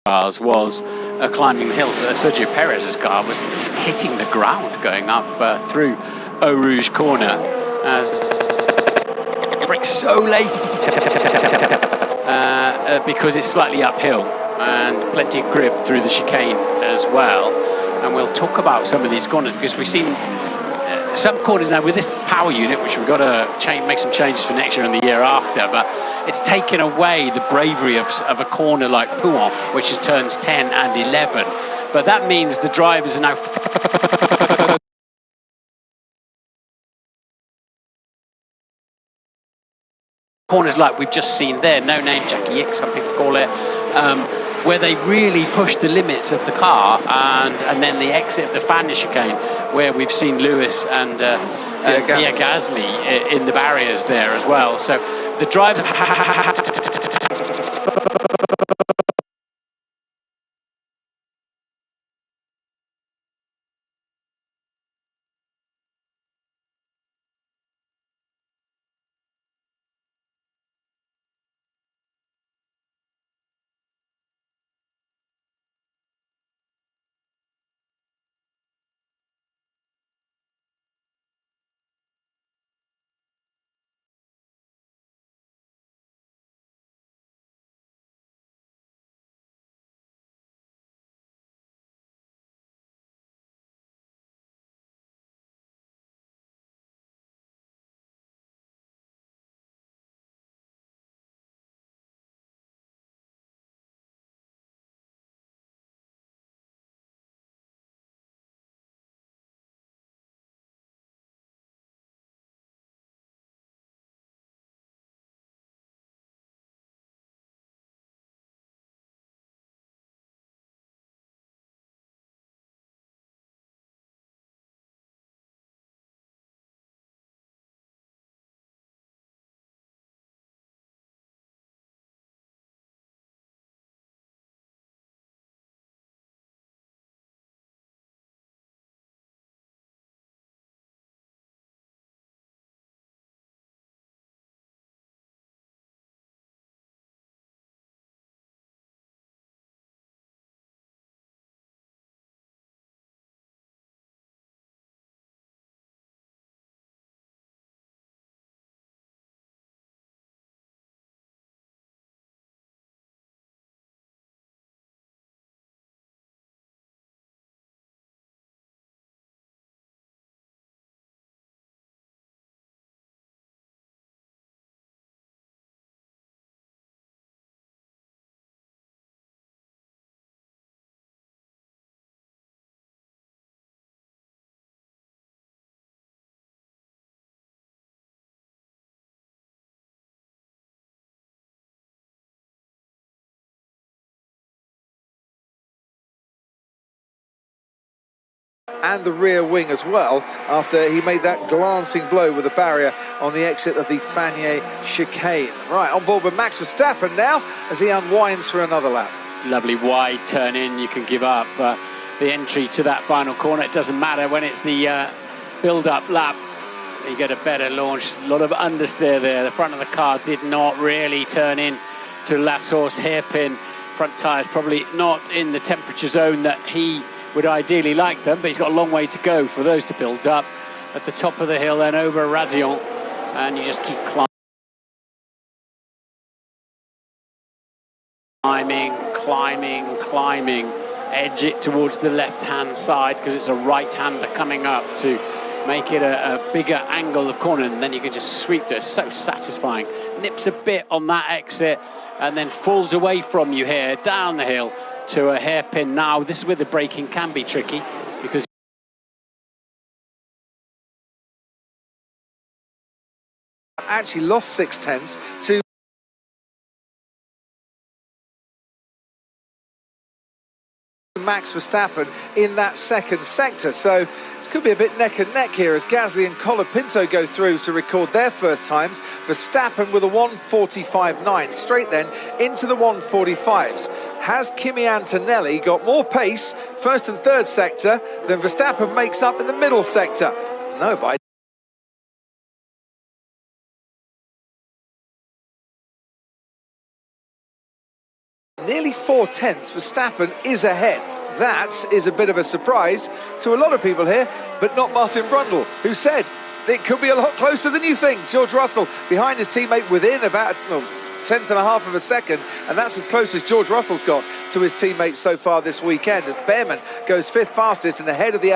cars was climbing the hill. Sergio Perez's car was hitting the ground going up through Eau Rouge corner as brakes so late because it's slightly uphill and plenty of grip through the chicane as well. And we'll talk about some of these corners because we've seen some corners now with this power unit, which we've got to make some changes for next year and the year after, but it's taken away the bravery of a corner like Pouhon, which is turns 10 and 11. But that means the drivers are now corners like we've just seen there, no name Jackie Ick, some people call it, where they really push the limits of the car, and then the exit of the Fagnes chicane, where we've seen Lewis and Pierre Gasly in the barriers there as well. So the drivers and the rear wing as well, after he made that glancing blow with the barrier on the exit of the Fagnes chicane. Right, on board with Max Verstappen now as he unwinds for another lap. lovely wide turn in. You can give up the entry to that final corner. It doesn't matter when it's the build-up lap. You get a better launch. A lot of understeer there. The front of the car did not really turn in to Lassour's hairpin. Front tyres probably not in the temperature zone that he would ideally like them, but he's got a long way to go for those to build up. At the top of the hill, then over Radion, and you just keep climbing, edge it towards the left-hand side because it's a right-hander coming up to make it a bigger angle of corner, and then you can just sweep through. It's so satisfying. Nips a bit on that exit and then falls away from you here down the hill to a hairpin. Now this is where the braking can be tricky because actually lost 0.6 to Max Verstappen in that second sector, so it could be a bit neck and neck here as Gasly and Colapinto go through to record their first times. Verstappen with a 1:45.9 straight then into the 1:45s. Has Kimi Antonelli got more pace first and third sector than Verstappen makes up in the middle sector? No, by nearly 4 tenths. Verstappen is ahead. That is a bit of a surprise to a lot of people here, but not Martin Brundle, who said it could be a lot closer than you think. George Russell behind his teammate within about tenth and a half of a second, and that's as close as George Russell's got to his teammates so far this weekend, as Behrman goes 5th fastest and ahead of the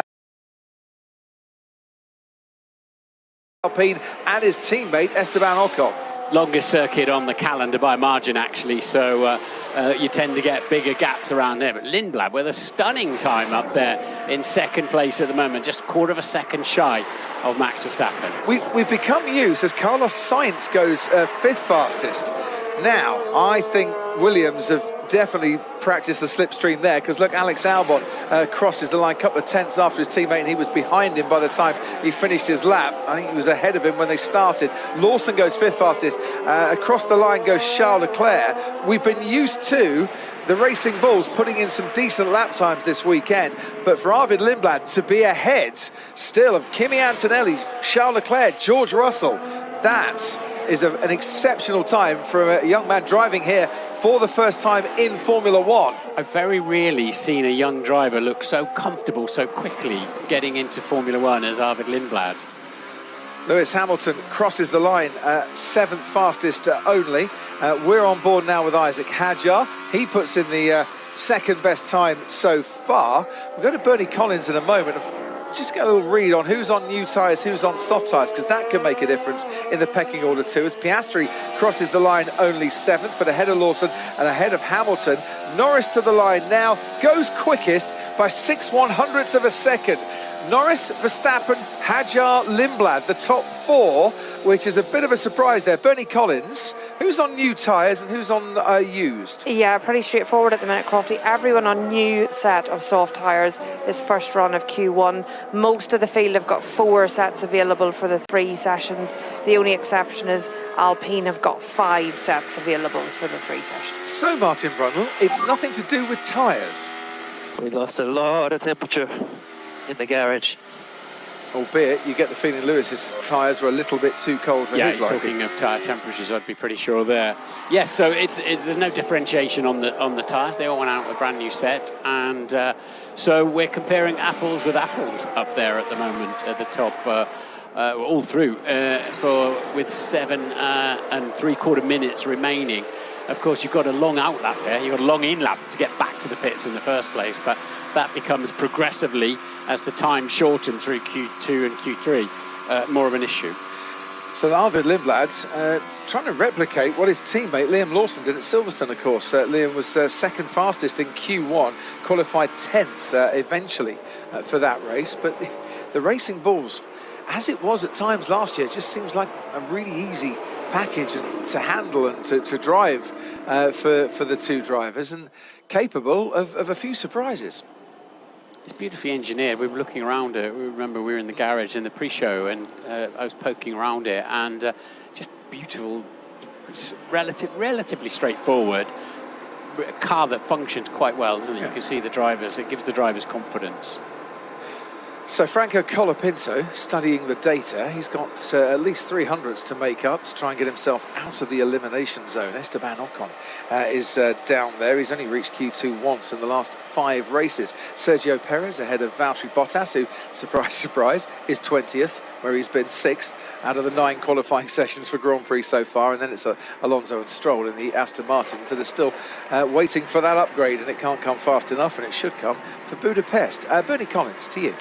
Alpine and his teammate Esteban Ocon. Longest circuit on the calendar by margin, actually, so you tend to get bigger gaps around there. But Lindblad with a stunning time up there in second place at the moment, just 1/4 second shy of Max Verstappen. We've become used as Carlos Sainz goes 5th fastest. Now, I think Williams have definitely practiced the slipstream there, because look, Alex Albon crosses the line a couple of tenths after his teammate, and he was behind him by the time he finished his lap. I think he was ahead of him when they started. Lawson goes 5th fastest. Across the line goes Charles Leclerc. We've been used to the Racing Bulls putting in some decent lap times this weekend, but for Arvid Lindblad to be ahead still of Kimi Antonelli, Charles Leclerc, George Russell, that is an exceptional time for a young man driving here for the first time in Formula One. I've very rarely seen a young driver look so comfortable so quickly getting into Formula One as Arvid Lindblad. Lewis Hamilton crosses the line 7th fastest only. We're on board now with Isaac Hadjar. He puts in the second best time so far. We'll go to Bernie Collins in a moment. Just get a little read on who's on new tyres, who's on soft tyres, because that can make a difference in the pecking order too, as Piastri crosses the line only 7th, but ahead of Lawson and ahead of Hamilton. Norris to the line now, goes quickest by 6/100ths of a second. Norris, Verstappen, Hadjar, Lindblad, the top 4, which is a bit of a surprise there. Bernie Collins, who's on new tyres and who's on used? Yeah, pretty straightforward at the minute, Crofty. Everyone on new set of soft tyres this first run of Q1. Most of the field have got 4 sets available for the 3 sessions. The only exception is Alpine have got 5 sets available for the 3 sessions. So, Martin Brundle, it's nothing to do with tyres. We lost a lot of temperature in the garage. Albeit, you get the feeling Lewis's tyres were a little bit too cold for his liking. Talking of tyre temperatures, I'd be pretty sure there. Yes, so there's no differentiation on the tyres. They all went out with a brand new set, and so we're comparing apples with apples up there at the moment at the top, all through with 7 and 3/4 minutes remaining. Of course, you've got a long out lap there. You've got a long in lap to get back to the pits in the first place, but that becomes progressively, as the time shortened through Q2 and Q3, more of an issue. So Arvid Lindblad trying to replicate what his teammate Liam Lawson did at Silverstone, of course. Liam was second fastest in Q1, qualified 10th eventually for that race. But the Racing Bulls, as it was at times last year, just seems like a really easy package and to handle and to drive for the 2 drivers, and capable of a few surprises. It's beautifully engineered. We were looking around it. We remember we were in the garage in the pre-show, and I was poking around it, and just beautiful, relatively straightforward. A car that functioned quite well, doesn't it? Yeah. You can see the drivers. It gives the drivers confidence. So Franco Colapinto studying the data. He's got at least 300ths to make up to try and get himself out of the elimination zone. Esteban Ocon is down there. He's only reached Q2 once in the last 5 races. Sergio Perez ahead of Valtteri Bottas, who, surprise, surprise, is 20th, where he's been 6th out of the 9 qualifying sessions for Grand Prix so far. And then it's Alonso and Stroll in the Aston Martins that are still waiting for that upgrade, and it can't come fast enough, and it should come for Budapest. Bernie Collins, to you.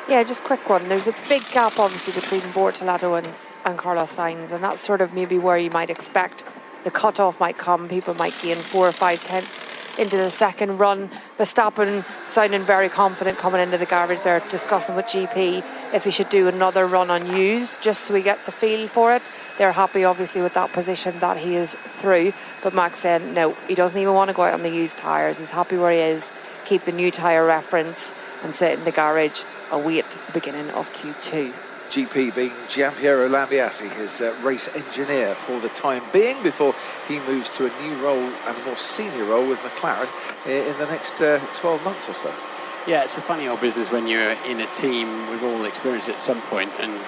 Yeah, just a quick one. There's a big gap, obviously, between Bortolato and Carlos Sainz, and that's sort of maybe where you might expect the cut-off might come. People might gain 4 or 5 tenths into the second run. Verstappen sounding very confident coming into the garage there, discussing with GP if he should do another run unused, just so he gets a feel for it. They're happy, obviously, with that position that he is through, but Max saying no, he doesn't even want to go out on the used tyres. He's happy where he is, keep the new tyre reference, and sit in the garage and wait at the beginning of Q2. GP being Giampiero Lambiase, his race engineer for the time being, before he moves to a new role and a more senior role with McLaren in the next 12 months or so. Yeah, it's a funny old business when you're in a team. We've all experienced it at some point, and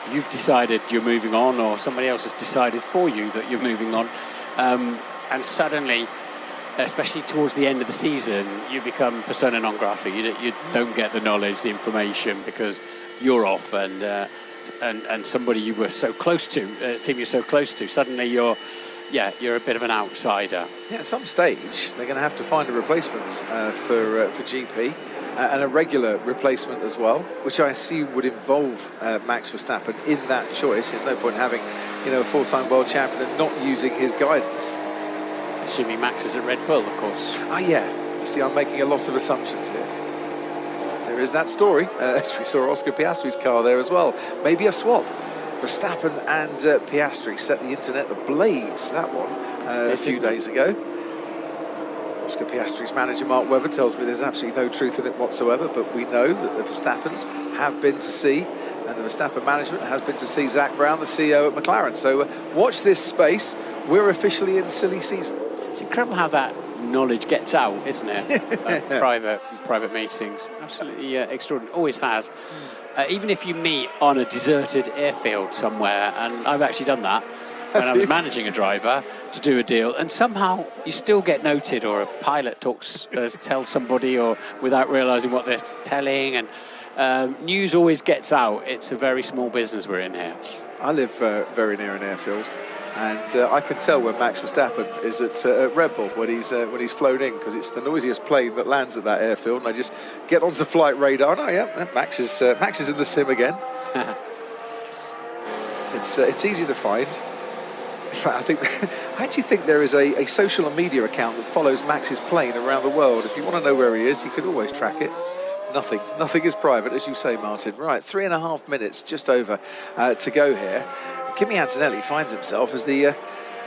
you've decided you're moving on, or somebody else has decided for you that you're moving on, and suddenly especially towards the end of the season, you become persona non grata. You don't get the knowledge, the information, because you're off, and somebody you were so close to, a team you're so close to, suddenly you're a bit of an outsider. Yeah, at some stage they're going to have to find a replacement for GP. And a regular replacement as well, which I assume would involve Max Verstappen in that choice. There's no point having, a full-time world champion and not using his guidance. Assuming Max is at Red Bull, of course. Ah, yeah. You see, I'm making a lot of assumptions here. There is that story, as we saw Oscar Piastri's car there as well. Maybe a swap. Verstappen and Piastri set the internet ablaze, that one, a few days ago. Oscar Piastri's manager, Mark Webber, tells me there's absolutely no truth in it whatsoever, but we know that the Verstappens have been to see, and the Verstappen management has been to see Zak Brown, the CEO at McLaren. So watch this space. We're officially in silly season. It's incredible how that knowledge gets out, isn't it? Private meetings. Absolutely extraordinary. Always has. Even if you meet on a deserted airfield somewhere, and I've actually done that, when I was managing a driver to do a deal, and somehow you still get noted, or a pilot tells somebody, or without realising what they're telling, and news always gets out. It's a very small business we're in here. I live very near an airfield, and I can tell when Max Verstappen is at Red Bull when he's flown in, because it's the noisiest plane that lands at that airfield, and I just get onto flight radar. Oh yeah, Max is in the sim again. It's easy to find. In fact, I actually think there is a social media account that follows Max's plane around the world. If you want to know where he is, you can always track it. Nothing is private, as you say, Martin. Right, 3.5 minutes just over to go here. Kimi Antonelli finds himself as the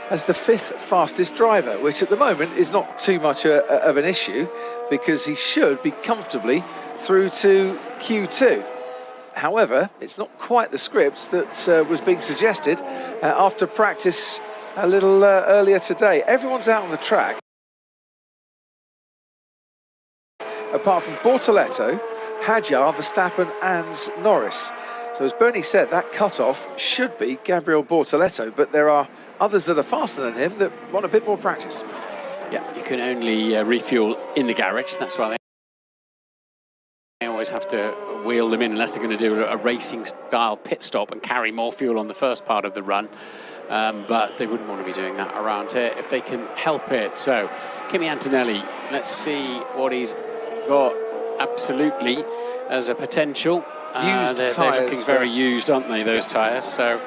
5th fastest driver, which at the moment is not too much of an issue, because he should be comfortably through to Q2. However, it's not quite the script that was being suggested after practice a little earlier today. Everyone's out on the track, apart from Bortoleto, Hadjar, Verstappen and Norris. So as Bernie said, that cut-off should be Gabriel Bortoleto, but there are others that are faster than him that want a bit more practice. Yeah, you can only refuel in the garage. That's why they always have to wheel them in, unless they're going to do a racing style pit stop and carry more fuel on the first part of the run, but they wouldn't want to be doing that around here if they can help it. So Kimi Antonelli, let's see what he's got absolutely as a potential. They're looking very used, aren't they, those tyres? So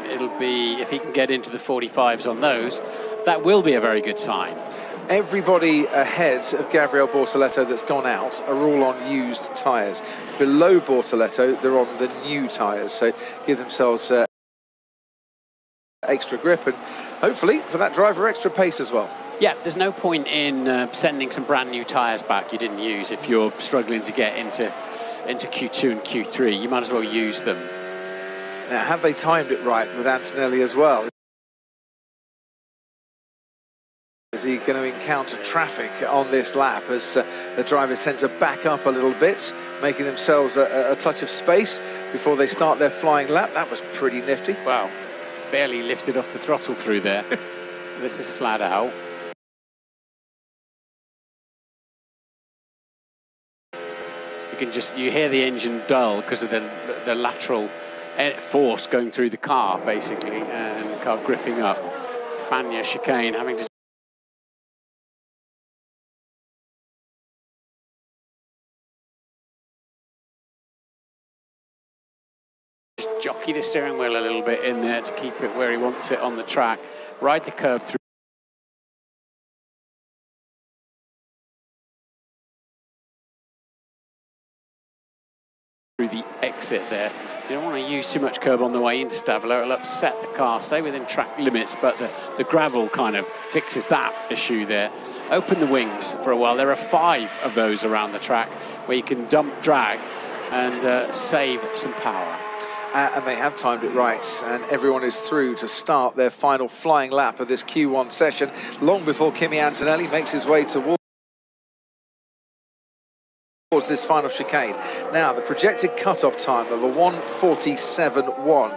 it'll be, if he can get into the 45s on those, that will be a very good sign. Everybody ahead of Gabriel Bortoleto that's gone out are all on used tyres. Below Bortoleto, they're on the new tyres, so give themselves extra grip, and hopefully for that driver extra pace as well. Yeah, there's no point in sending some brand new tyres back you didn't use if you're struggling to get into Q2 and Q3. You might as well use them. Now, have they timed it right with Antonelli as well? Is he going to encounter traffic on this lap as the drivers tend to back up a little bit, making themselves a touch of space before they start their flying lap? That was pretty nifty. Wow, barely lifted off the throttle through there. This is flat out. You hear the engine dull because of the lateral force going through the car, basically, and the car gripping up. Fania chicane having to jockey the steering wheel a little bit in there to keep it where he wants it on the track. Ride the curb through the exit there. You don't want to use too much curb on the way into Stavolo. It'll upset the car. Stay within track limits, but the gravel kind of fixes that issue there. Open the wings for a while. There are 5 of those around the track where you can dump drag and save some power. And they have timed it right, and everyone is through to start their final flying lap of this Q1 session, long before Kimi Antonelli makes his way towards this final chicane. Now, the projected cut-off time of a 1:47.1.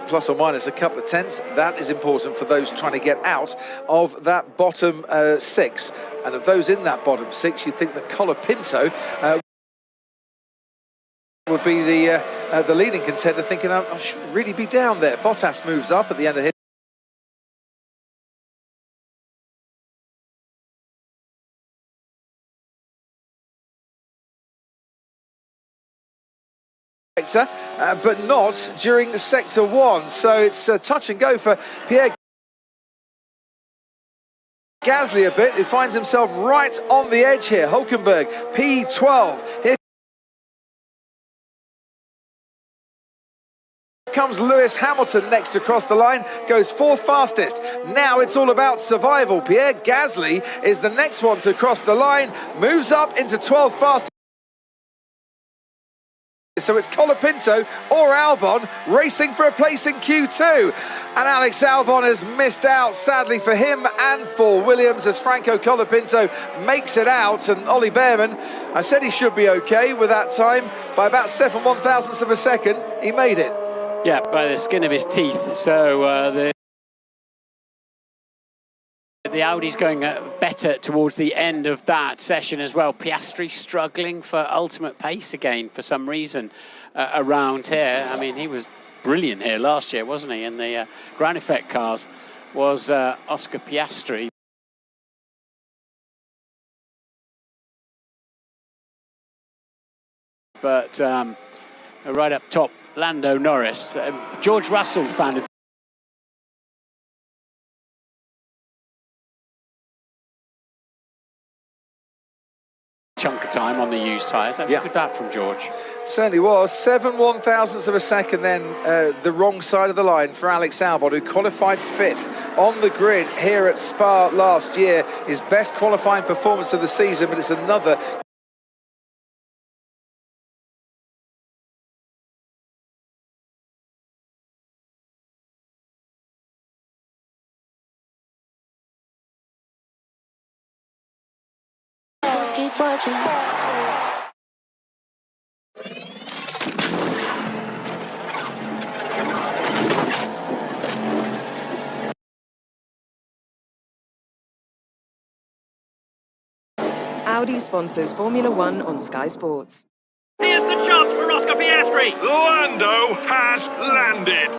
plus or minus a couple of tenths. That is important for those trying to get out of that bottom 6. And of those in that bottom 6, you think that Colapinto would be the leading contender, thinking, I should really be down there. Bottas moves up at the end of his sector, but not during sector 1. So it's touch and go for Pierre Gasly a bit, who finds himself right on the edge here. Hulkenberg, P12. Here comes Lewis Hamilton next across the line, goes 4th fastest. Now it's all about survival. Pierre Gasly is the next one to cross the line, moves up into 12th fastest. So it's Colapinto or Albon racing for a place in Q2. And Alex Albon has missed out, sadly for him and for Williams, as Franco Colapinto makes it out. And Ollie Behrman, I said he should be okay with that time. By about 7/1000ths of a second, he made it. Yeah, by the skin of his teeth. So the Audi's going better towards the end of that session as well. Piastri struggling for ultimate pace again for some reason around here. I mean, he was brilliant here last year, wasn't he? In the ground effect cars was Oscar Piastri. But right up top, Lando Norris. George Russell found a chunk of time on the used tyres. That was good that from George. Certainly was. 7/1000ths of a second then the wrong side of the line for Alex Albon, who qualified 5th on the grid here at Spa last year. His best qualifying performance of the season, but it's another keep watching. Audi sponsors Formula One on Sky Sports. Here's the chance for Oscar Piastri. Lando has landed.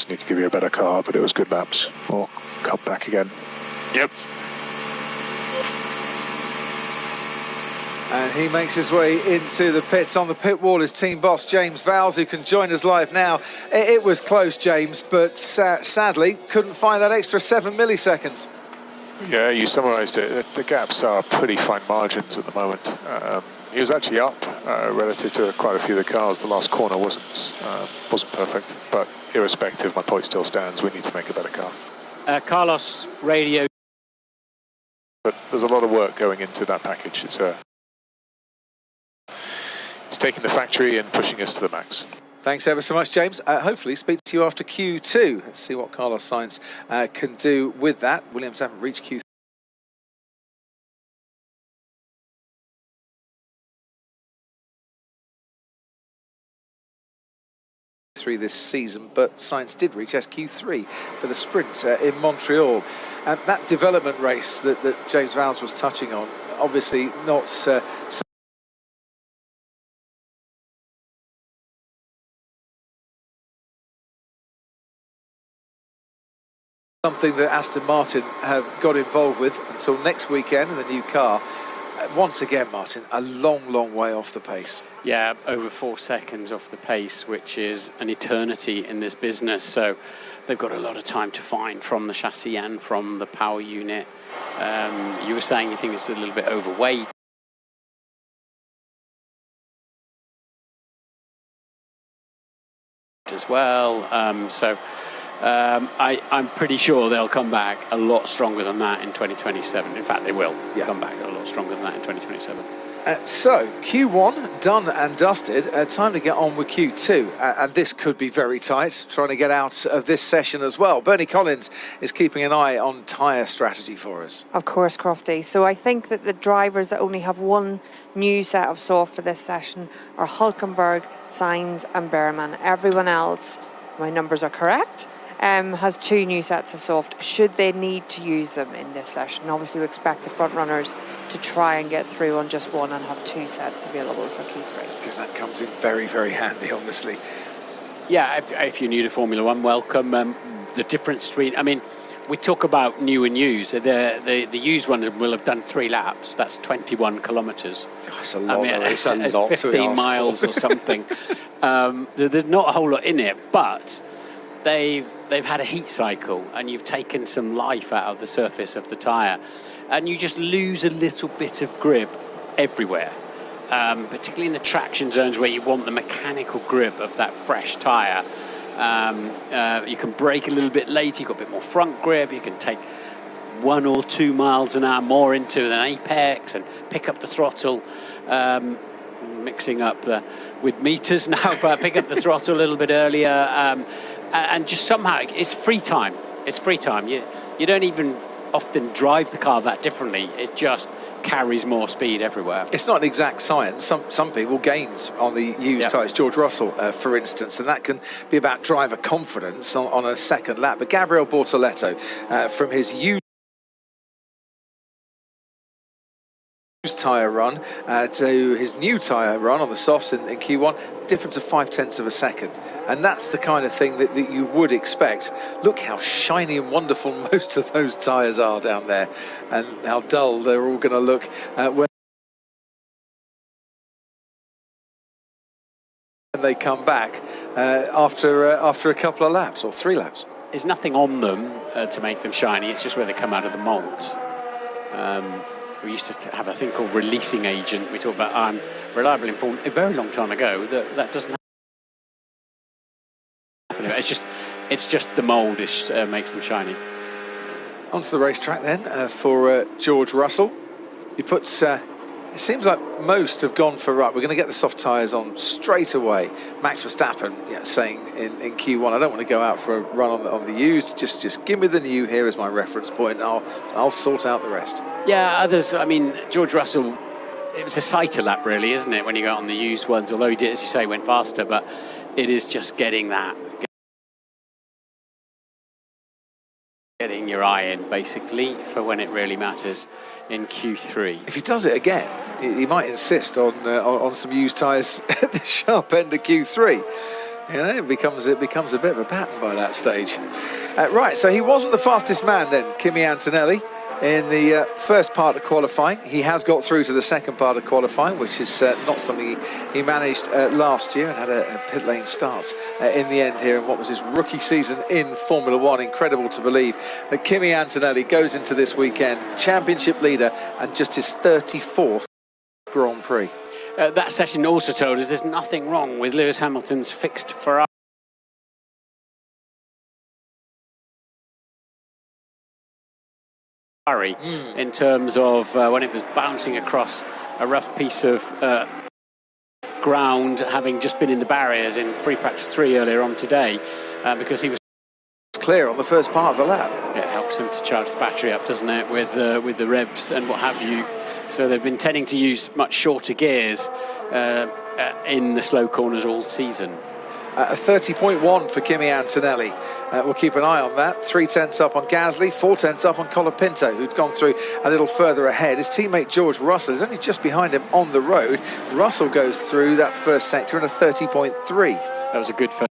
laps, need to give you a better car, but it was good laps. Or come back again. Yep. And he makes his way into the pits. On the pit wall is team boss James Vowles, who can join us live now. It was close, James, but sadly couldn't find that extra 7 milliseconds. Yeah, you summarised it. The gaps are pretty fine margins at the moment. He was actually up relative to quite a few of the cars. The last corner wasn't perfect, but irrespective, my point still stands. We need to make a better car. Carlos radio. But there's a lot of work going into that package. It's taking the factory and pushing us to the max. Thanks ever so much, James. Hopefully speak to you after Q2. Let's see what Carlos Sainz can do with that. Williams haven't reached Q3. This season, but Sainz did reach SQ3 for the sprint in Montreal. And that development race that James Vowles was touching on, obviously not something that Aston Martin have got involved with until next weekend in the new car. Once again, Martin, a long way off the pace. Yeah, over 4 seconds off the pace, which is an eternity in this business. So they've got a lot of time to find from the chassis and from the power unit. You were saying you think it's a little bit overweight. As well. I'm pretty sure they'll come back a lot stronger than that in 2027. In fact, they will come back a lot stronger than that in 2027. So, Q1 done and dusted. Time to get on with Q2. And this could be very tight, trying to get out of this session as well. Bernie Collins is keeping an eye on tyre strategy for us. Of course, Crofty. So I think that the drivers that only have one new set of soft for this session are Hülkenberg, Sainz and Behrman. Everyone else, if my numbers are correct, has 2 new sets of soft, should they need to use them in this session. Obviously, we expect the front runners to try and get through on just one and have 2 sets available for Q3. Because that comes in very handy, obviously. Yeah, if you're new to Formula One, welcome. The difference between, I mean, we talk about new and used. The used ones will have done 3 laps. That's 21 kilometres. That's a lot. I mean, it's 15 miles or something. There's not a whole lot in it, but they've had a heat cycle and you've taken some life out of the surface of the tyre, and you just lose a little bit of grip everywhere, particularly in the traction zones where you want the mechanical grip of that fresh tyre. You can brake a little bit later, you've got a bit more front grip, you can take 1 or 2 miles an hour more into an apex and pick up the throttle. Mixing up with meters now, but pick up the throttle a little bit earlier. And just somehow, it's free time. It's free time. You don't even often drive the car that differently. It just carries more speed everywhere. It's not an exact science. Some people gains on the used tyres. George Russell, for instance, and that can be about driver confidence on a second lap. But Gabriel Bortoleto, from his used tyre run to his new tyre run on the softs in Q1, difference of 0.5 of a second, and that's the kind of thing that you would expect. Look how shiny and wonderful most of those tyres are down there, and how dull they're all going to look when they come back after a couple of laps or 3 laps. There's nothing on them to make them shiny. It's just where they come out of the mould. We used to have a thing called releasing agent. We talked about reliable informed a very long time ago. That doesn't happen. It's just the mould makes them shiny. Onto the racetrack then for George Russell. He puts. It seems like most have gone for, right, we're going to get the soft tyres on straight away. Max Verstappen saying in Q1, I don't want to go out for a run on the used. Just give me the new here as my reference point, and I'll sort out the rest. Yeah, others, I mean, George Russell, it was a sighter lap really, isn't it, when you go on the used ones, although he did, as you say, went faster, but it is just getting your eye in, basically, for when it really matters in Q3. If he does it again, he might insist on some used tyres at the sharp end of Q3. You know, it becomes a bit of a pattern by that stage. Right, so he wasn't the fastest man then, Kimi Antonelli, in the first part of qualifying. He has got through to the second part of qualifying, which is not something he managed last year, and had a pit lane start in the end here in what was his rookie season in Formula One. Incredible to believe that Kimi Antonelli goes into this weekend championship leader and just his 34th Grand Prix. That session also told us there's nothing wrong with Lewis Hamilton's fixed Ferrari. In terms of when it was bouncing across a rough piece of ground, having just been in the barriers in free practice 3 earlier on today, because he was clear on the first part of the lap. It helps him to charge the battery up, doesn't it, with the revs and what have you. So they've been tending to use much shorter gears in the slow corners all season. A 30.1 for Kimi Antonelli. We'll keep an eye on that. 3/10 up on Gasly, 4/10 up on Colapinto, who'd gone through a little further ahead. His teammate George Russell is only just behind him on the road. Russell goes through that first sector in a 30.3. That was a good first.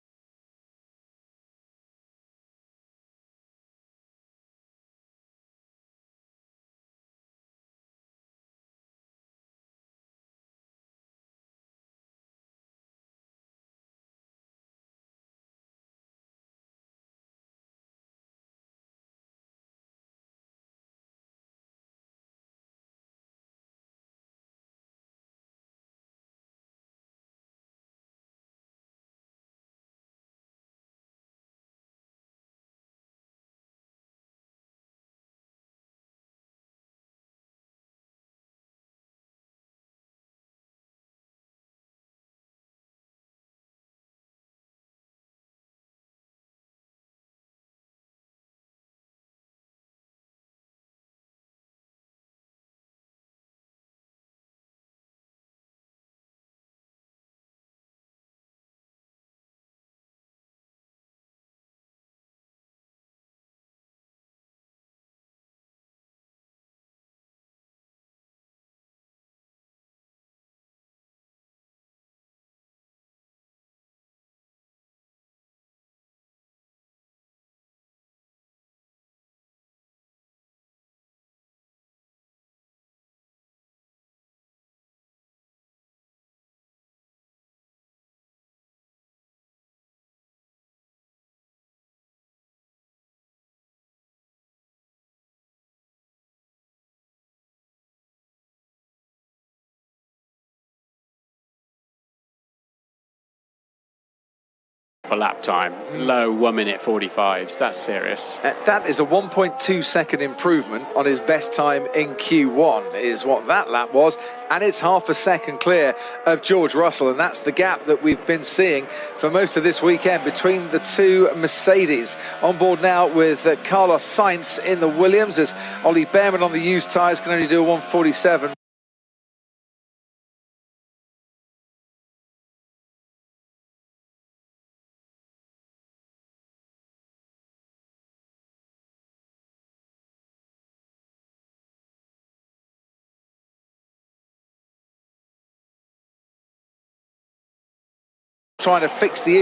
For lap time, low 1 minute 45s. That's serious. That is a 1.2 second improvement on his best time in Q1 is what that lap was, and it's half a second clear of George Russell, and that's the gap that we've been seeing for most of this weekend between the two Mercedes. On board now with Carlos Sainz in the Williams, as Ollie Behrman on the used tyres can only do a 147. Trying to fix the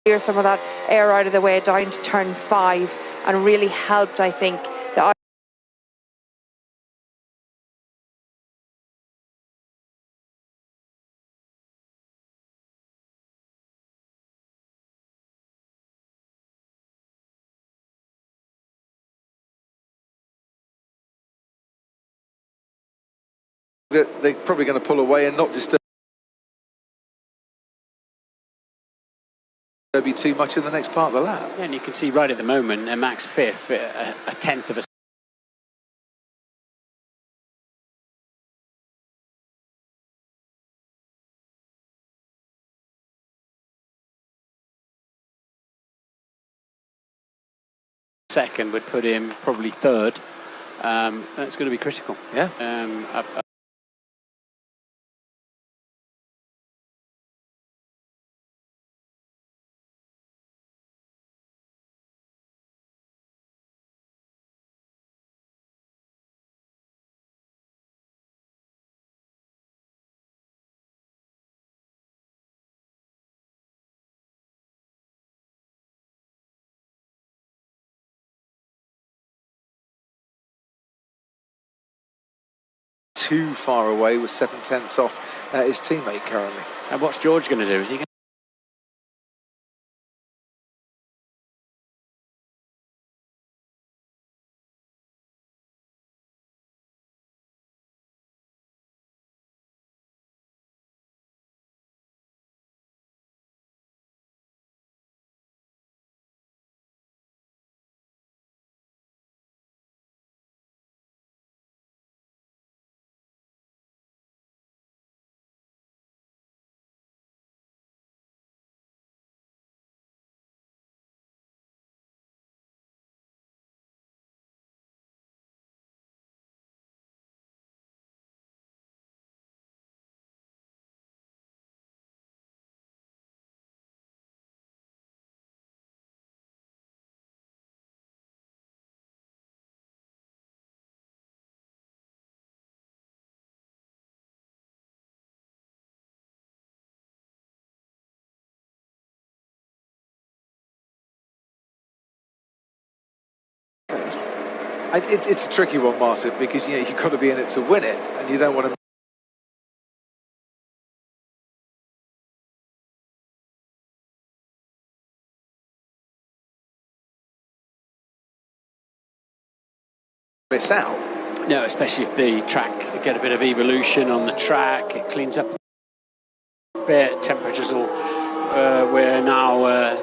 clear some of that air out of the way down to turn 5, and really helped, I think, the that they're probably going to pull away and not disturb you too much in the next part of the lap. Yeah, and you can see right at the moment, Max 5th, a tenth of a second would put him probably 3rd. That's going to be critical. Yeah. Too far away with 7/10 off his teammate currently. And what's George going to do? Is he going It's a tricky one, Martin, because you've got to be in it to win it, and you don't want to miss out. No, especially if the track get a bit of evolution on the track, it cleans up a bit. Temperatures will we're now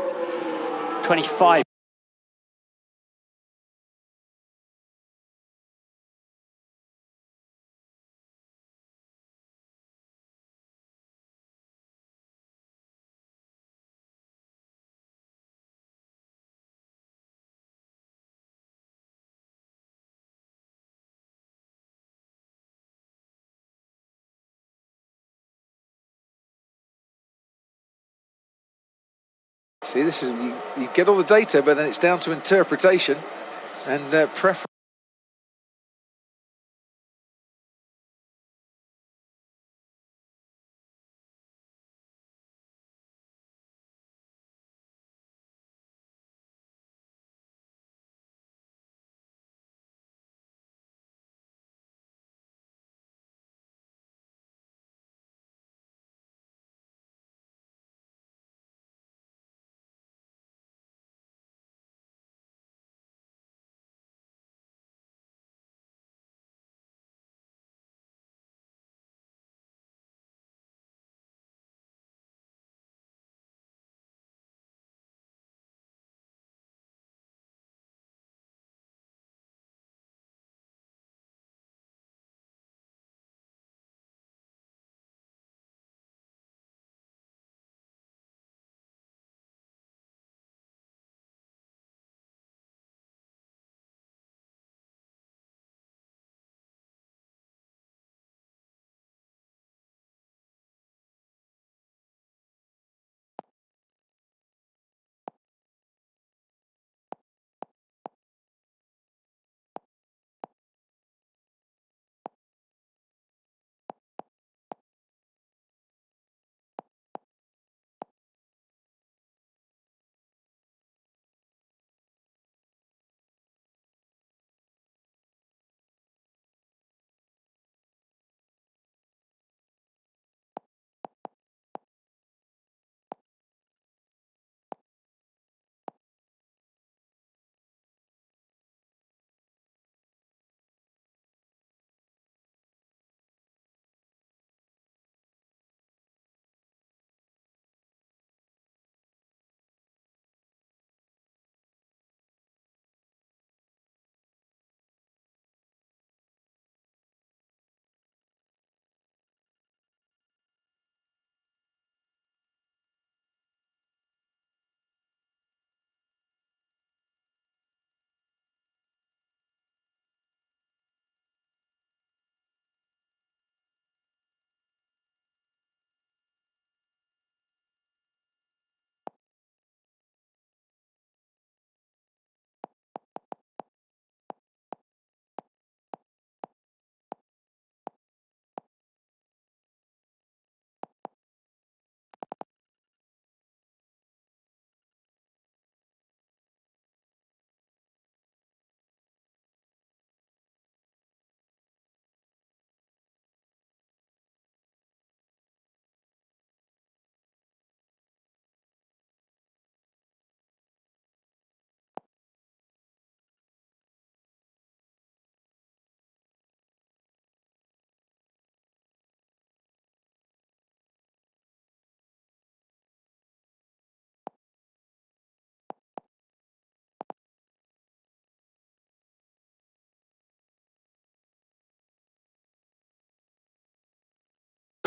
25. See, this is you get all the data, but then it's down to interpretation and preference.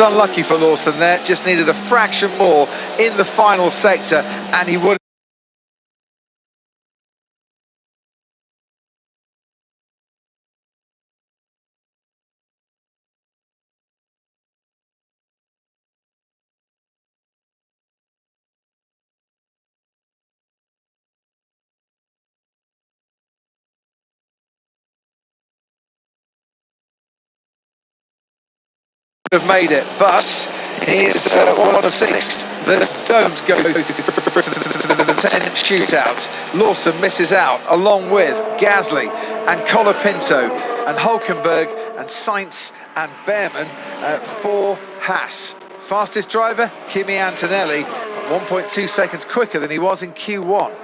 Unlucky for Lawson there, just needed a fraction more in the final sector and he would have made it, but here's one of six that don't go to the 10 shootout. Lawson misses out along with Gasly and Colapinto and Hulkenberg and Sainz and Behrman for Haas. Fastest driver, Kimi Antonelli, 1.2 seconds quicker than he was in Q1.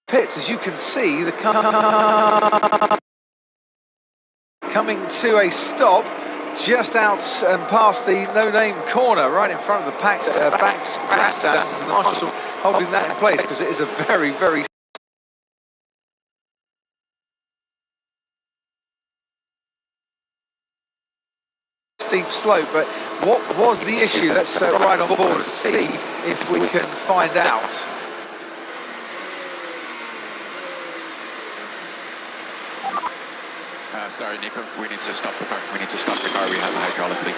Pits, as you can see, the car coming to a stop just out and past the no-name corner, right in front of the back stands, and the marshal holding that in place because it is a very, very steep slope. But what was the issue? Let's ride on board and see if we can find out. Sorry, Nico, we need to stop the car. We have a hydraulic leak.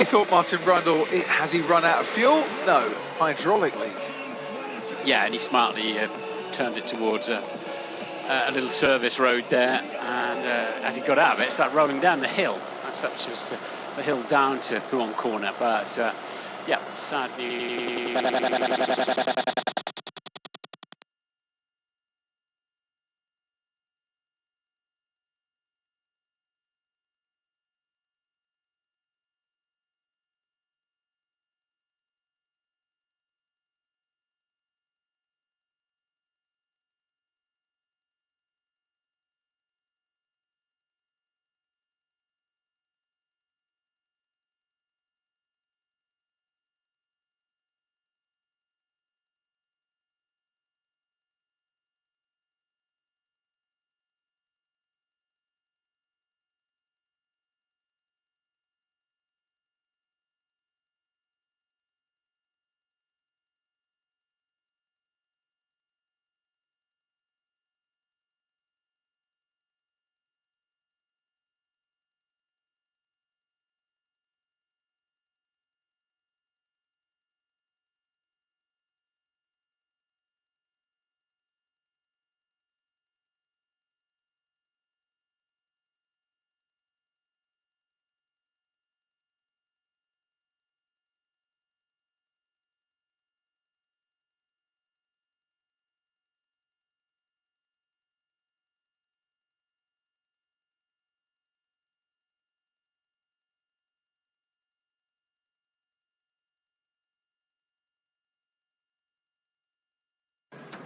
thought Martin Brundle, has he run out of fuel? No, hydraulic leak. Yeah, and he smartly turned it towards a little service road there, and as he got out of it, it's like rolling down the hill. As such as the hill down to Prix corner, but yeah, sad news.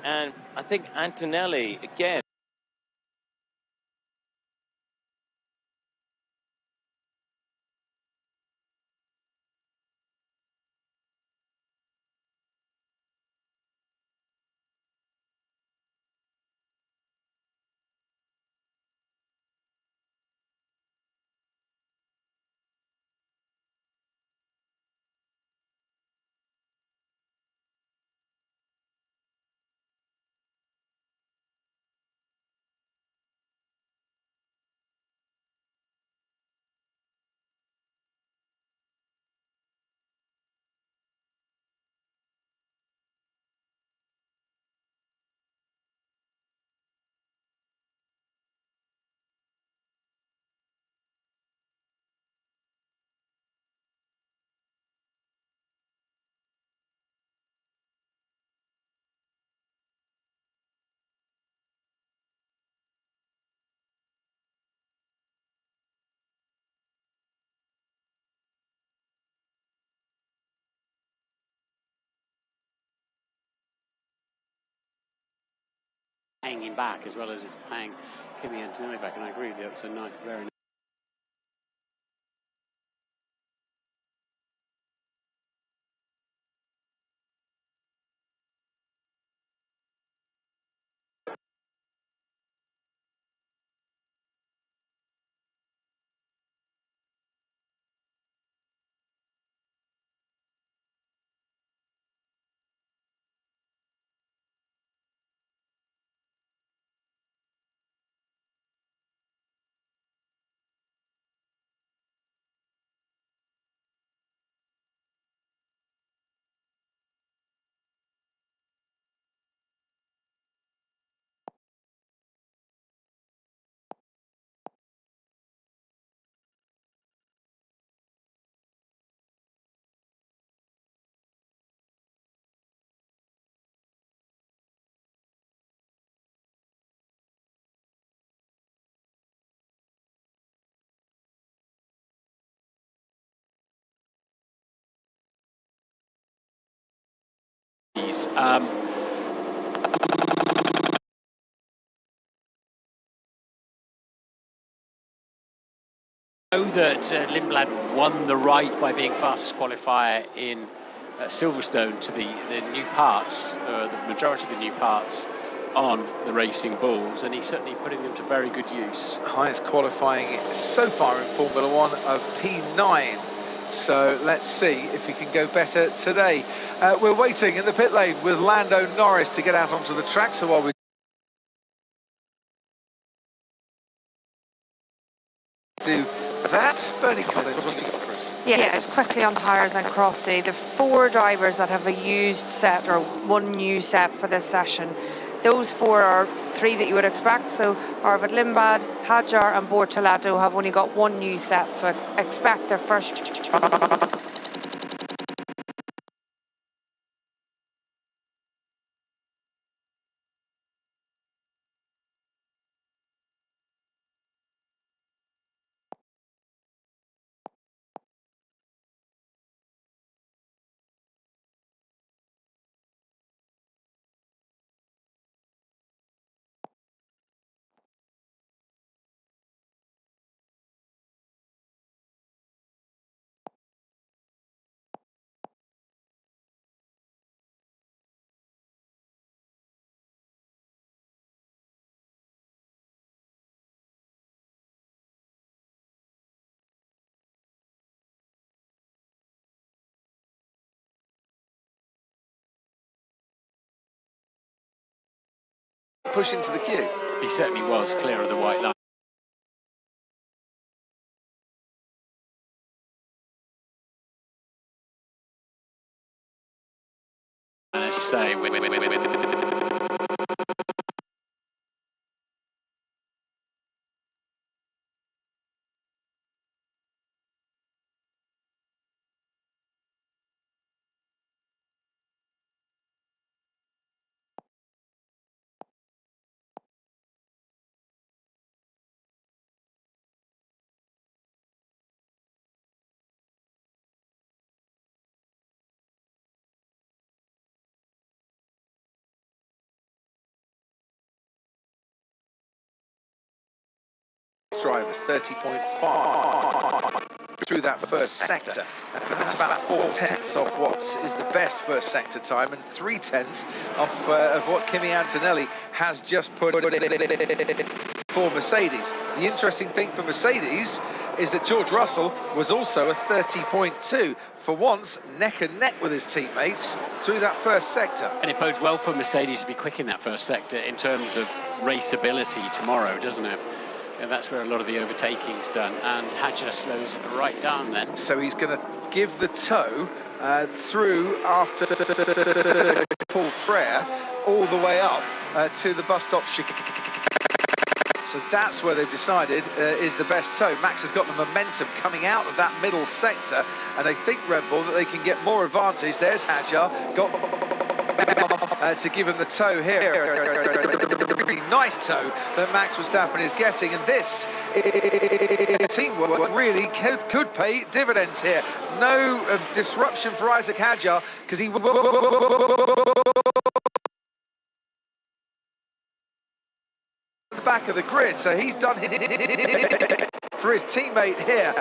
And I think Antonelli, again, hanging back as well as it's playing Kimi Antonelli back, and I agree with you. It's a nice, very nice. Know that Lindblad won the right by being fastest qualifier in Silverstone to the new parts, the majority of the new parts on the Racing Bulls, and he's certainly putting them to very good use. Highest qualifying so far in Formula One of P9. So let's see if he can go better today. We're waiting in the pit lane with Lando Norris to get out onto the track. So while we do that, Bernie Collins difference. Yeah, it's quickly on tyres and Crofty. The 4 drivers that have a used set or 1 new set for this session, those 4 are 3 that you would expect. So Arvid Limbad, Hajar and Bortolato have only got 1 new set, so I expect their first. Push into the queue. He certainly was clear of the white line. And as you say, Drivers 30.5 through that first sector. That's about 4/10 of what is the best first sector time and 3/10 of what Kimi Antonelli has just put for Mercedes. The interesting thing for Mercedes is that George Russell was also a 30.2. For once, neck and neck with his teammates through that first sector. and it bodes well for Mercedes to be quick in that first sector in terms of raceability tomorrow, doesn't it? And that's where a lot of the overtaking's done, and Hadjar slows it right down then. So he's going to give the tow through after Paul Frere all the way up to the bus stop chicane. So that's where they've decided is the best tow. Max has got the momentum coming out of that middle sector, and they think, Red Bull, that they can get more advantage. There's Hadjar, got to give him the tow here. Nice tow that Max Verstappen is getting, and this teamwork really could pay dividends here. No disruption for Isaac Hadjar, because he the back of the grid, so he's done for his teammate here.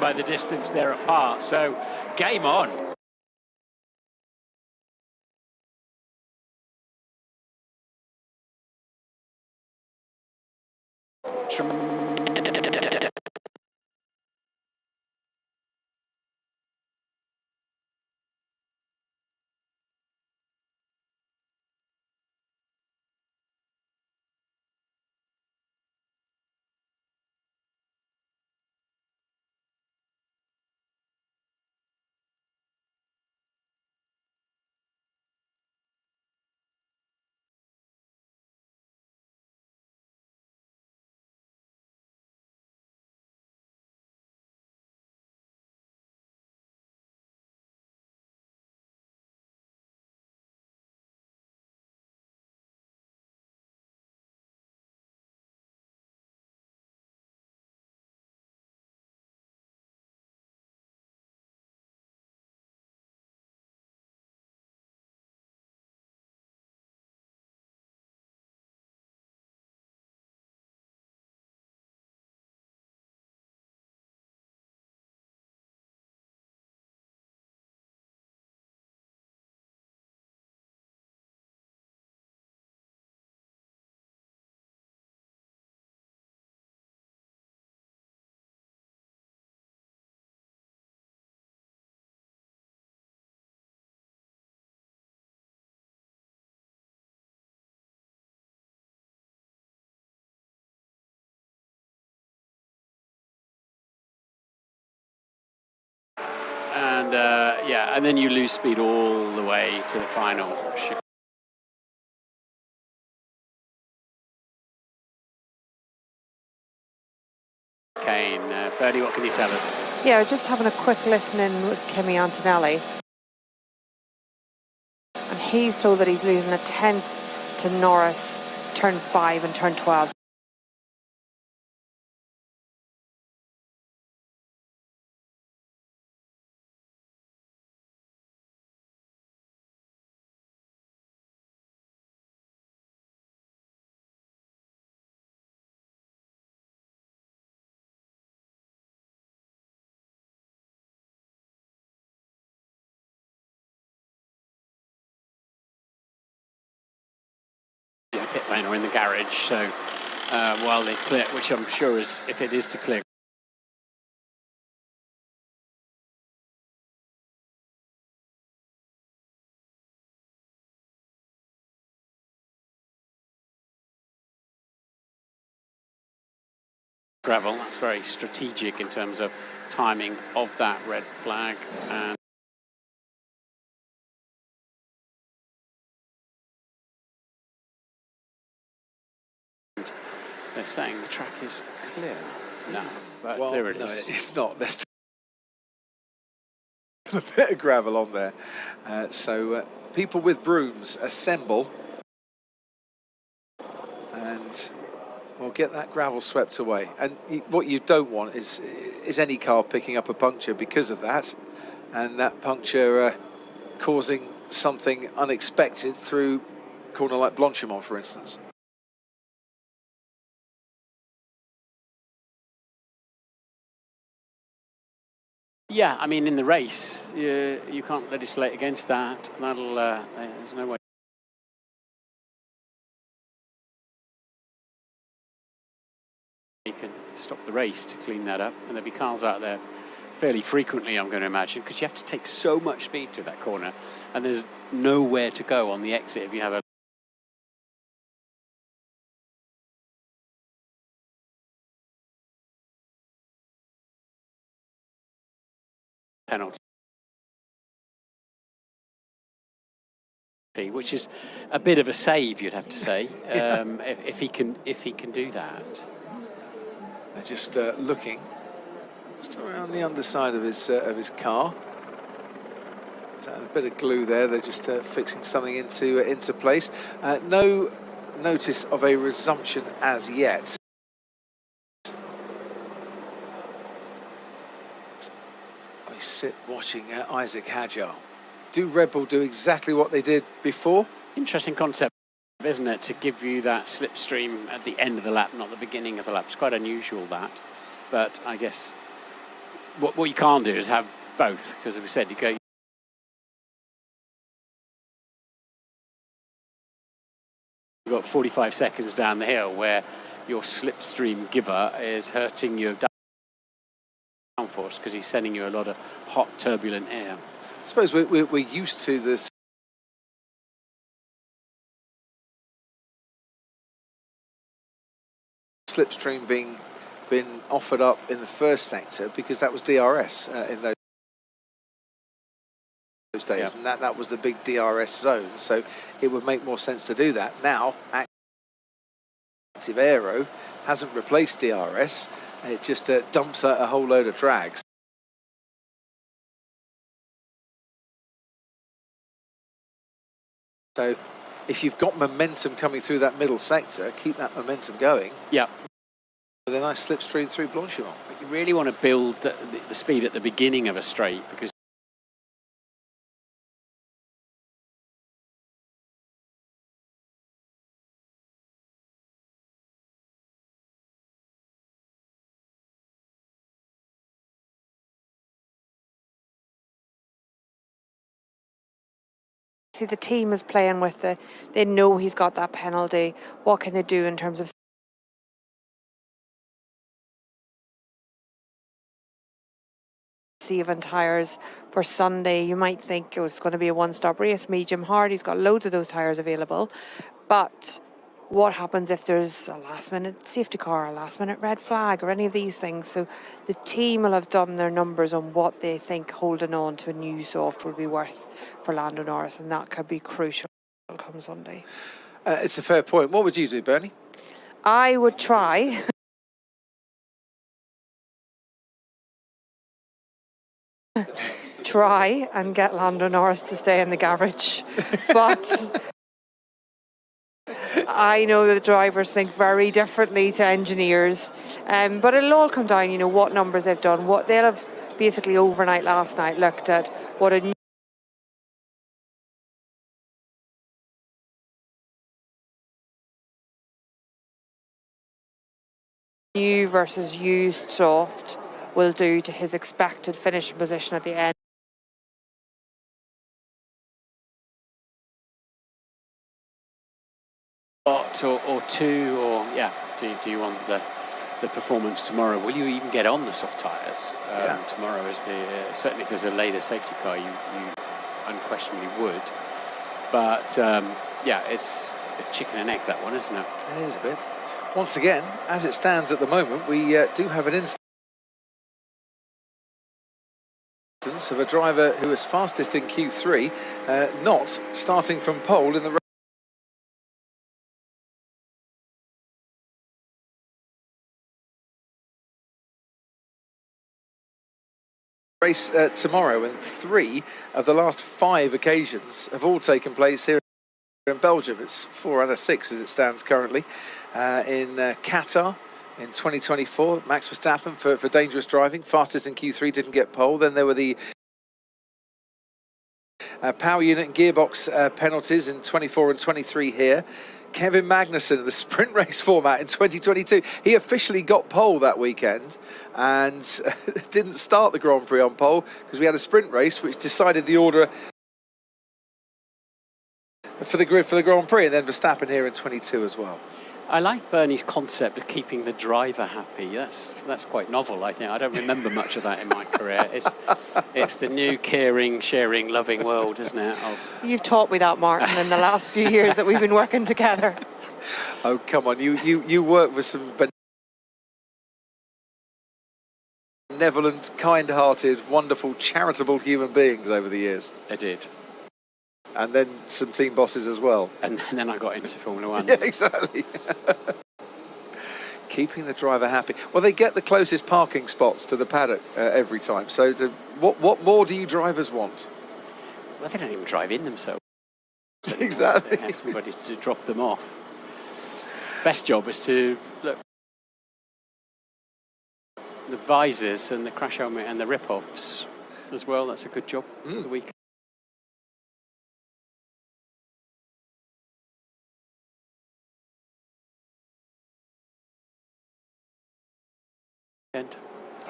By the distance they're apart, so game on. yeah, and then you lose speed all the way to the final chicane. Bertie, what can you tell us? Yeah, just having a quick listen in with Kimi Antonelli. And he's told that he's losing a tenth to Norris, turn 5 and turn 12. Pit lane or in the garage, so while they clear, which I'm sure is, if it is to clear. Gravel, that's very strategic in terms of timing of that red flag. And they're saying the track is clear. No, but Well, there it no, is. it's not. There's a bit of gravel on there. So people with brooms assemble and we'll get that gravel swept away. And what you don't want is any car picking up a puncture because of that, and that puncture causing something unexpected through a corner like Blanchimont, for instance. Yeah, I mean, in the race, you can't legislate against that. That'll, there's no way. You can stop the race to clean that up, and there'll be cars out there fairly frequently, I'm going to imagine, because you have to take so much speed through that corner, and there's nowhere to go on the exit if you have a penalty, which is a bit of a save, you'd have to say, if he can do that. They're just looking just around the underside of his car. A bit of glue there. They're just fixing something into place. No notice of a resumption as yet. I sit watching Isaac Hadjar. Do Red Bull do exactly what they did before? Interesting concept, isn't it, to give you that slipstream at the end of the lap, not the beginning of the lap. It's quite unusual, that. But I guess what you can't do is have both, because as we said, you've got 45 seconds down the hill where your slipstream giver is hurting your downforce because he's sending you a lot of hot, turbulent air. I suppose we're used to this slipstream being offered up in the first sector because that was DRS in those days, and that was the big DRS zone, so it would make more sense to do that. Now Active Aero hasn't replaced DRS, it just dumps a whole load of drags. So if you've got momentum coming through that middle sector, keep that momentum going. Yeah. With a nice slipstream through Blanchimont. But you really want to build the speed at the beginning of a straight, because See, the team is playing with they know he's got that penalty. What can they do in terms of saving tyres for Sunday? You might think it was going to be a one-stop race, medium hard. He's got loads of those tyres available. But what happens if there's a last-minute safety car, a last-minute red flag, or any of these things. So the team will have done their numbers on what they think holding on to a new soft will be worth for Lando Norris, and that could be crucial come Sunday. It's a fair point. What would you do, Bernie? I would try and get Lando Norris to stay in the garage, but I know that drivers think very differently to engineers, but it'll all come down, what numbers they've done. What they'll have basically overnight last night looked at what a new versus used soft will do to his expected finishing position at the end. Or two, or do you want the performance tomorrow? Will you even get on the soft tyres tomorrow? Is certainly if there's a later safety car, you unquestionably would. But it's a bit chicken and egg, that one, isn't it? It is a bit. Once again, as it stands at the moment, we do have an instance of a driver who was fastest in Q3, not starting from pole in the race tomorrow, and 3 of the last 5 occasions have all taken place here in Belgium. It's 4 out of 6 as it stands currently. In Qatar in 2024, Max Verstappen for dangerous driving, fastest in Q3, didn't get pole. Then there were the power unit and gearbox penalties in 24 and 23 here. Kevin Magnussen in the sprint race format in 2022. He officially got pole that weekend and didn't start the Grand Prix on pole because we had a sprint race which decided the order for the Grand Prix, and then Verstappen here in 22 as well. I like Bernie's concept of keeping the driver happy. That's quite novel, I think. I don't remember much of that in my career. It's the new caring, sharing, loving world, isn't it? You've taught me that, Martin, in the last few years that we've been working together. Oh, come on. You work with some benevolent, kind-hearted, wonderful, charitable human beings over the years. I did. And then some team bosses as well. And then I got into Formula One. Yeah, exactly. Keeping the driver happy. Well, they get the closest parking spots to the paddock every time. So what more do you drivers want? Well, they don't even drive in themselves. Exactly. They have somebody to drop them off. Best job is to look the visors and the crash helmet and the rip-offs as well. That's a good job for the week.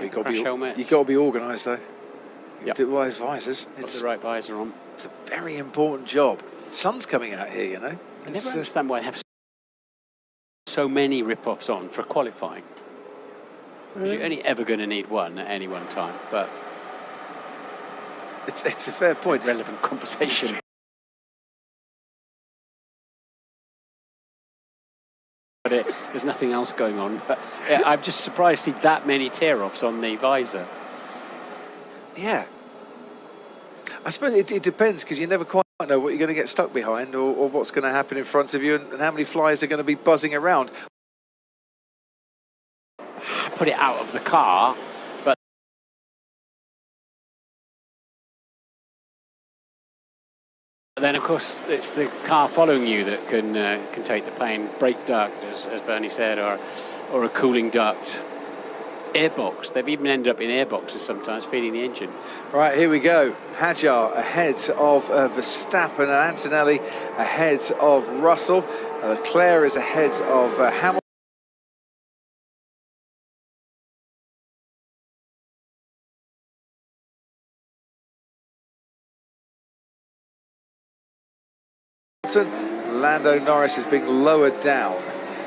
You've got to be organised though. Yep. Do those visors. It's the right visor on. It's a very important job. Sun's coming out here, I never understand why they have so many rip-offs on for qualifying. You're only ever going to need one at any one time, but it's a fair point. Relevant conversation. But there's nothing else going on. But I'm just surprised to see that many tear-offs on the visor. Yeah. I suppose it depends, because you never quite know what you're going to get stuck behind or what's going to happen in front of you and how many flies are going to be buzzing around. Put it out of the car, but then, of course, it's the car following you that can take the pain. Brake duct, as Bernie said, or a cooling duct. Airbox. They've even ended up in airboxes sometimes, feeding the engine. Right, here we go. Hadjar ahead of Verstappen, and Antonelli ahead of Russell. Leclerc is ahead of Hamilton. Lando Norris is being lowered down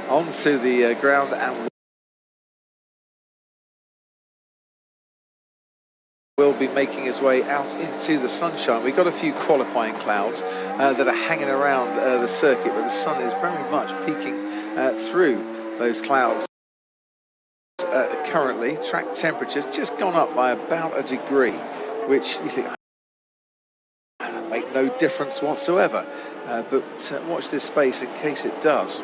onto the ground and will be making his way out into the sunshine. We've got a few qualifying clouds that are hanging around the circuit, but the sun is very much peeking through those clouds. Currently, track temperature's just gone up by about a degree, which you think make no difference whatsoever, but watch this space in case it does.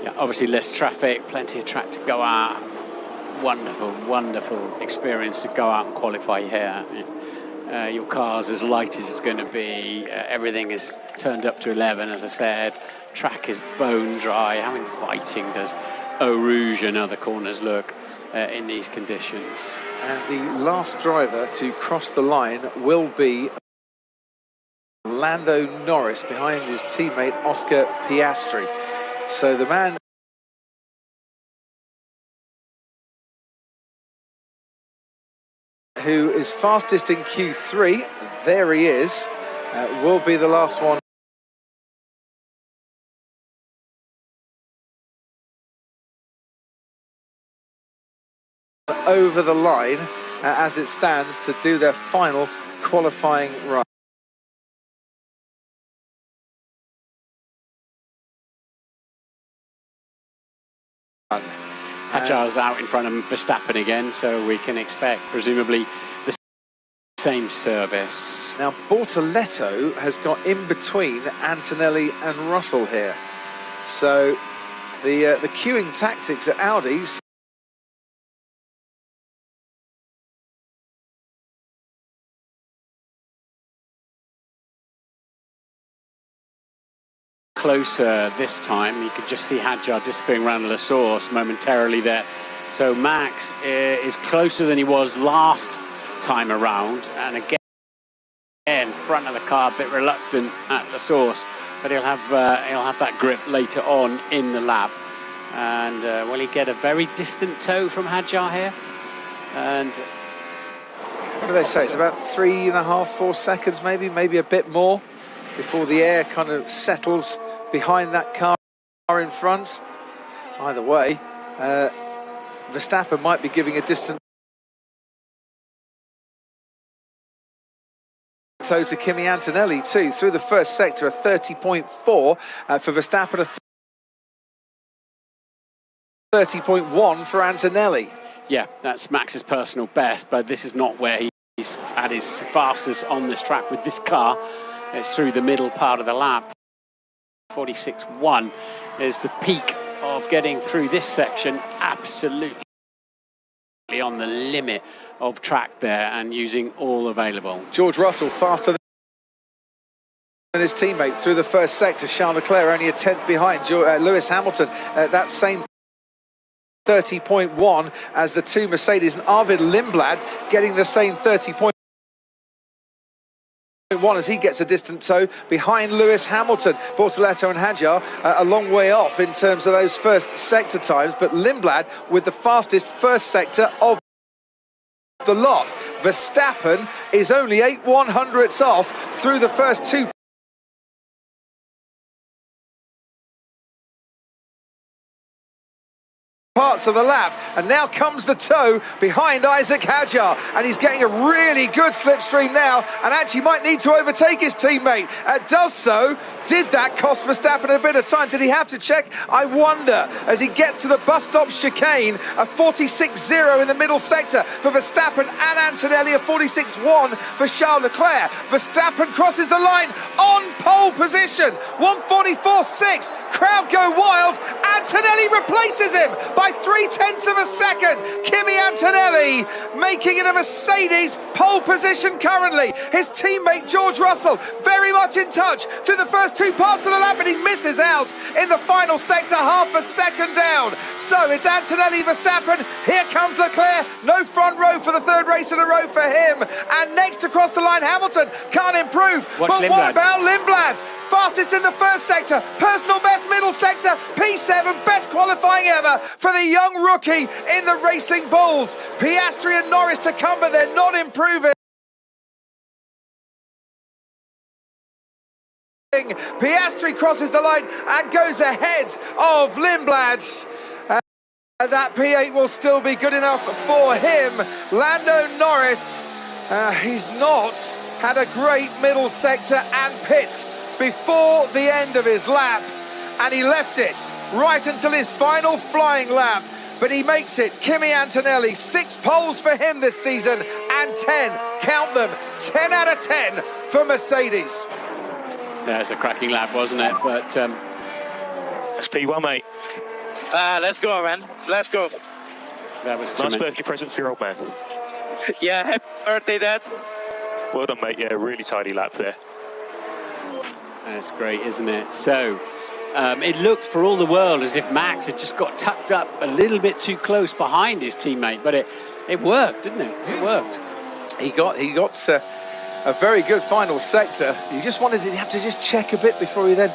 Yeah, obviously less traffic, plenty of track to go out. Wonderful, wonderful experience to go out and qualify here. Your car's as light as it's going to be. Everything is turned up to 11, as I said. Track is bone dry. How inviting does Eau Rouge and other corners look in these conditions? And the last driver to cross the line will be Lando Norris behind his teammate Oscar Piastri. So the man who is fastest in Q3, there he is, will be the last one over the line as it stands to do their final qualifying run. Hadjar's out in front of Verstappen again, so we can expect presumably the same service. Now Bortoletto has got in between Antonelli and Russell here, so the queuing tactics at Audi's closer this time. You could just see Hadjar disappearing around the source momentarily there. So Max is closer than he was last time around, and again front of the car, a bit reluctant at the source, but he'll have that grip later on in the lap. And will he get a very distant tow from Hadjar here? And what do they say? It's about 3.5, 4 seconds, maybe a bit more before the air kind of settles behind that car in front. Either way, Verstappen might be giving a distant tow to Kimi Antonelli too. Through the first sector, a 30.4 for Verstappen, a 30.1 for Antonelli. yeah, that's Max's personal best, but this is not where he's at his fastest on this track with this car. It's through the middle part of the lap. 46.1 is the peak of getting through this section. Absolutely on the limit of track there and using all available. George Russell faster than his teammate through the first sector. Charles Leclerc only a tenth behind Lewis Hamilton. That same 30.1 as the two Mercedes, and Arvid Lindblad getting the same 30.1 as he gets a distant tow behind Lewis Hamilton. Bortoletto and Hadjar a long way off in terms of those first sector times, but Lindblad with the fastest first sector of the lot. Verstappen is only 8/100ths off through the first two parts of the lap, and now comes the tow behind Isaac Hadjar, and he's getting a really good slipstream now and actually might need to overtake his teammate. Does so. Did that cost Verstappen a bit of time? Did he have to check? I wonder, as he gets to the bus stop chicane. A 46.0 in the middle sector for Verstappen and Antonelli, a 46.1 for Charles Leclerc. Verstappen crosses the line on pole position, 1:44.6. Crowd go wild. Antonelli replaces him by 0.3 of a second. Kimi Antonelli making it a Mercedes pole position currently. His teammate George Russell very much in touch through the first two parts of the lap, but he misses out in the final sector, half a second down. So it's Antonelli, Verstappen. Here comes Leclerc. No front row for the third race in a row for him. And next across the line, Hamilton can't improve. But what about Lindblad? Fastest in the first sector, personal best middle sector, P7, best qualifying ever for the young rookie in the Racing Bulls. Piastri and Norris to come, but they're not improving. Piastri crosses the line and goes ahead of Lindblad. That P8 will still be good enough for him. Lando Norris, he's not had a great middle sector and pits before the end of his lap, and he left it right until his final flying lap. But he makes it. Kimi Antonelli, 6 poles for him this season, and 10, count them, 10 out of 10 for Mercedes. Yeah, it's a cracking lap, wasn't it? But That's P1, mate. Let's go, man. Let's go. that was Nice tremendous. birthday present for your old man. Yeah, happy birthday, Dad. Well done, mate. Yeah, really tidy lap there. That's great, isn't it? So it looked for all the world as if Max had just got tucked up a little bit too close behind his teammate, but it worked, didn't it? It worked. He got a very good final sector. He just wanted to have to just check a bit before he then